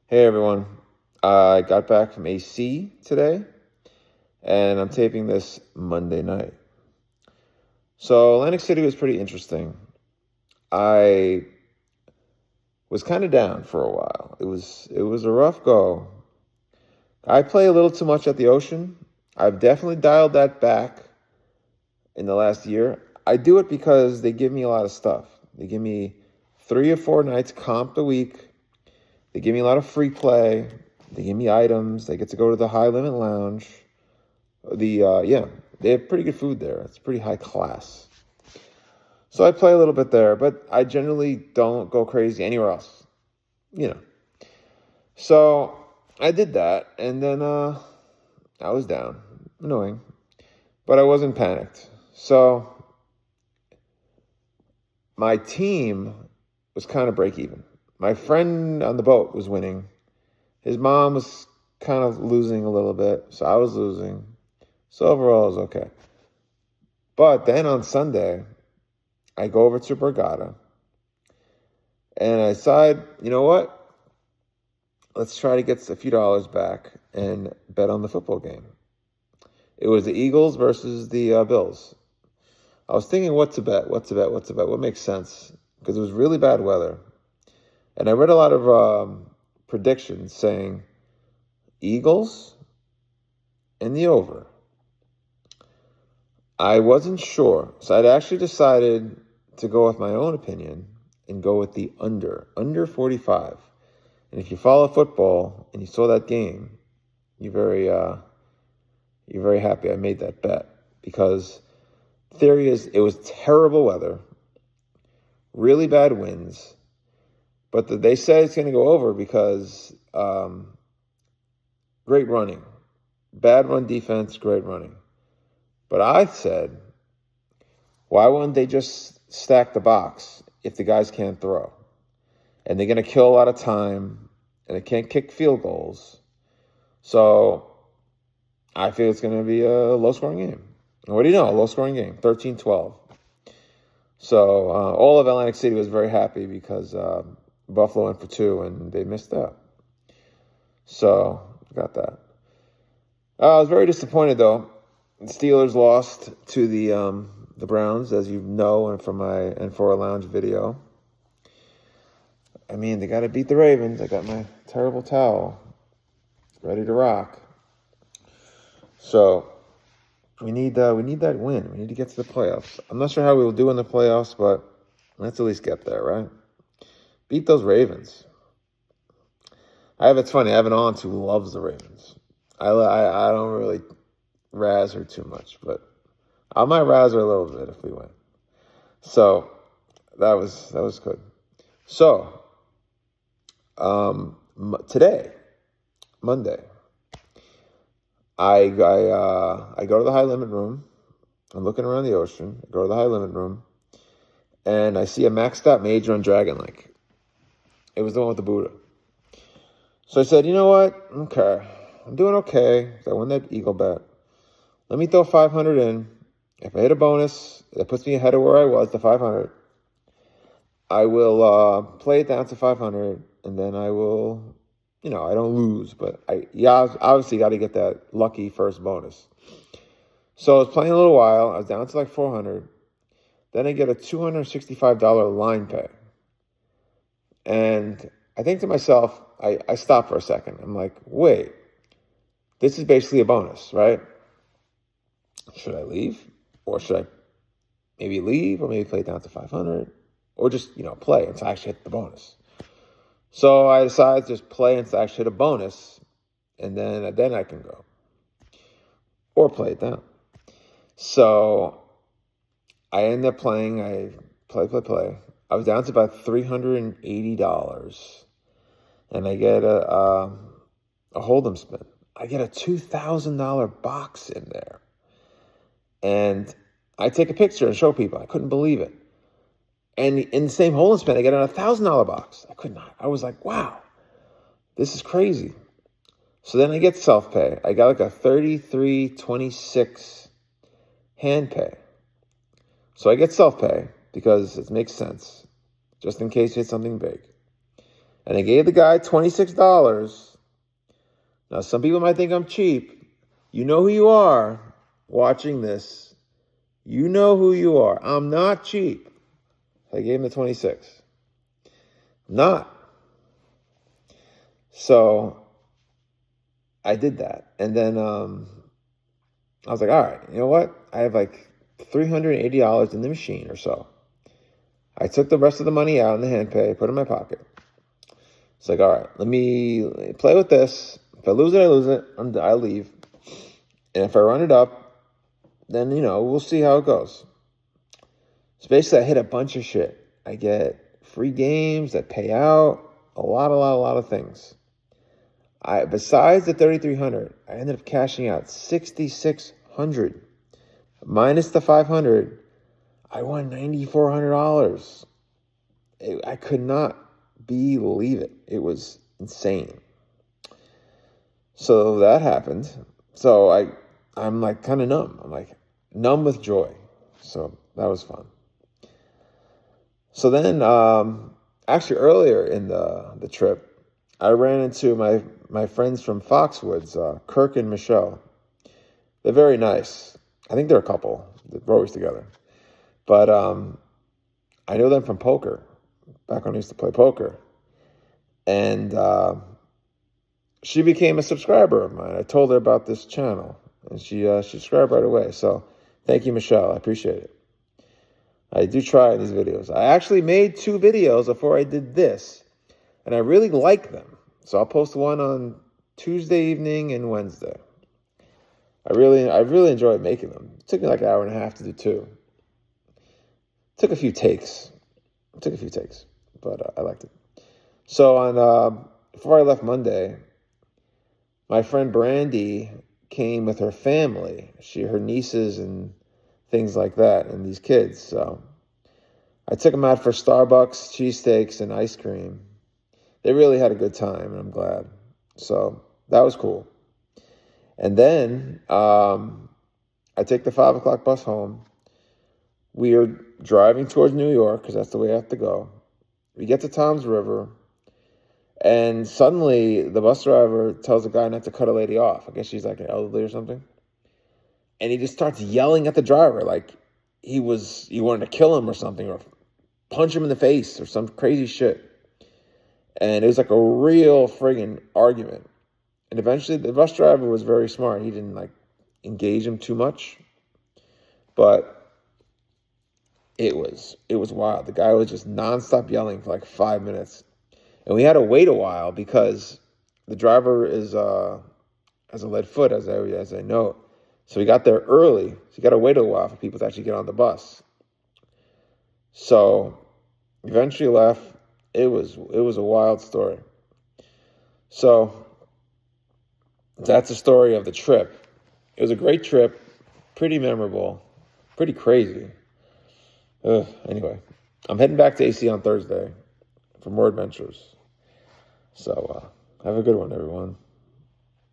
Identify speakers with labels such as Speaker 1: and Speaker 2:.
Speaker 1: Hey everyone. I got back from AC today and I'm taping this Monday night. So Atlantic City was pretty interesting. I was kind of down for a while. It was a rough go. I play a little too much at the ocean. I've definitely dialed that back in the last year. I do it because they give me a lot of stuff. They give me 3 or 4 nights comped a week. They give me a lot of free play. They give me items. They get to go to the High Limit Lounge. Yeah, they have pretty good food there. It's pretty high class. So I play a little bit there, but I generally don't go crazy anywhere else. You know. So I did that, and then I was down. Annoying. But I wasn't panicked. So my team was kind of break even. My friend on the boat was winning. His mom was kind of losing a little bit, so I was losing. So overall, it was okay. But then on Sunday, I go over to Borgata, and I decide, you know what? Let's try to get a few dollars back and bet on the football game. It was the Eagles versus the Bills. I was thinking what to bet, what makes sense, because it was really bad weather. And I read a lot of predictions saying Eagles and the over. I wasn't sure, so I'd actually decided to go with my own opinion and go with the under 45. And if you follow football and you saw that game, you're very happy I made that bet, because the theory is it was terrible weather, really bad winds, but they said it's going to go over because great running, bad run defense, great running. But I said, why wouldn't they just stack the box if the guys can't throw? And they're going to kill a lot of time, and they can't kick field goals. So I feel it's going to be a low-scoring game. And what do you know? A low-scoring game, 13-12. So all of Atlantic City was very happy because Buffalo went for 2, and they missed out. So got that. I was very disappointed, though. The Steelers lost to the Browns, as you know, and from my N4 Lounge video. I mean, they got to beat the Ravens. I got my terrible towel ready to rock. So we need that win. We need to get to the playoffs. I'm not sure how we will do in the playoffs, but let's at least get there, right? Beat those Ravens. It's funny. I have an aunt who loves the Ravens. I don't really razz her too much, but I might razz her a little bit if we win. So that was good. So today, Monday, I go to the High Limit Room. I'm looking around the ocean. I go to the High Limit Room, and I see a maxed out major on Dragon Lake. It was the one with the Buddha. So I said, you know what? Okay, I'm doing okay. I won that Eagle bet. Let me throw 500 in. If I hit a bonus, that puts me ahead of where I was, the 500. I will play it down to 500, and then I will, I don't lose, but I obviously got to get that lucky first bonus. So I was playing a little while. I was down to like 400. Then I get a $265 line pay. And I think to myself, I stop for a second. I'm like, wait, this is basically a bonus, right? Should I leave? Or should I maybe leave, or maybe play it down to 500? Or just, play until I actually hit the bonus. So I decided to just play until I actually hit a bonus, and then I can go. Or play it down. So I ended up playing. I play. I was down to about $380, and I get a hold'em spin. I get a $2,000 box in there, and I take a picture and show people. I couldn't believe it. And in the same hold'em spin, I get a $1,000 box. I was like, wow, this is crazy. So then I get self-pay. I got like a $33.26 hand pay. So I get self-pay because it makes sense, just in case you hit something big. And I gave the guy $26. Now, some people might think I'm cheap. You know who you are watching this. You know who you are. I'm not cheap. I gave him the 26. Not. So I did that. And then I was like, all right, you know what? I have like $380 in the machine or so. I took the rest of the money out in the hand pay, put it in my pocket. It's like, all right, let me play with this. If I lose it, I lose it. I leave. And if I run it up, then, we'll see how it goes. So basically, I hit a bunch of shit. I get free games that pay out, a lot of things. Besides the $3,300, I ended up cashing out $6,600. Minus the $500, I won $9,400. I could not believe it. It was insane. So that happened. So I'm like kind of numb. I'm like numb with joy. So that was fun. So then, actually earlier in the trip, I ran into my friends from Foxwoods, Kirk and Michelle. They're very nice. I think they're a couple. They're always together. But I know them from poker, back when I used to play poker. And she became a subscriber of mine. I told her about this channel, and she subscribed right away. So thank you, Michelle. I appreciate it. I do try these videos. I actually made 2 videos before I did this, and I really like them. So I'll post one on Tuesday evening and Wednesday. I really enjoyed making them. It took me like an hour and a half to do 2. Took a few takes, but I liked it. So on before I left Monday, my friend Brandy came with her family. Her nieces and things like that, and these kids. So I took them out for Starbucks, cheesesteaks, and ice cream. They really had a good time, and I'm glad. So that was cool. And then I take the 5 o'clock bus home. We are driving towards New York, because that's the way I have to go. We get to Toms River, and suddenly the bus driver tells the guy not to cut a lady off. I guess she's like an elderly or something. And he just starts yelling at the driver like he wanted to kill him or something, or punch him in the face or some crazy shit. And it was like a real friggin' argument. And eventually the bus driver was very smart. He didn't engage him too much. But it was wild. The guy was just nonstop yelling for like 5 minutes. And we had to wait a while because the driver has a lead foot, as I know. So we got there early. So you got to wait a while for people to actually get on the bus. So eventually left. It was a wild story. So that's the story of the trip. It was a great trip, pretty memorable, pretty crazy. Anyway, I'm heading back to AC on Thursday for more adventures. So have a good one, everyone.